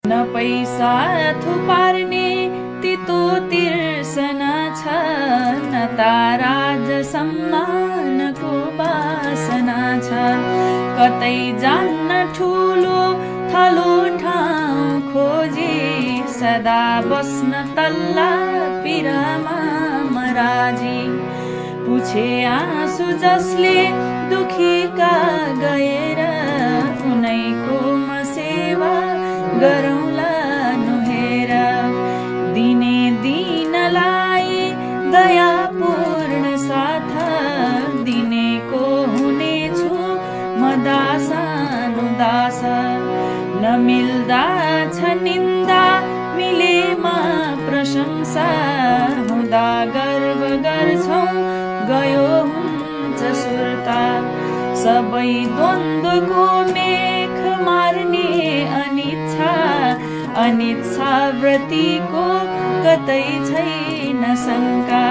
न पैसा थुपार्ने तितो तिर्सना छ, न ताराज सम्मानको बासना छ। कतै जान्न ठुलो थलो ठाउँ खोजी, सदा बस्न तल्ला पिरामा मराजी। पुछे आँसु जसले दुखीका गएर, उनैको म सेवा गरौँला नुहेर। दिने दिनलाई दयापूर्ण साथ, दिनेको हुनेछु म दासानुदास। नमिल्दा छ निन्दा, मिलेमा प्रशंसा, हुँदा गर्व गर्छौ गयो हुन्छ सुर्ता। सबै द्वन्द्वको मेख मार्ने अनिच्छा, अनिच्छा व्रतिको कतै छैन शङ्का।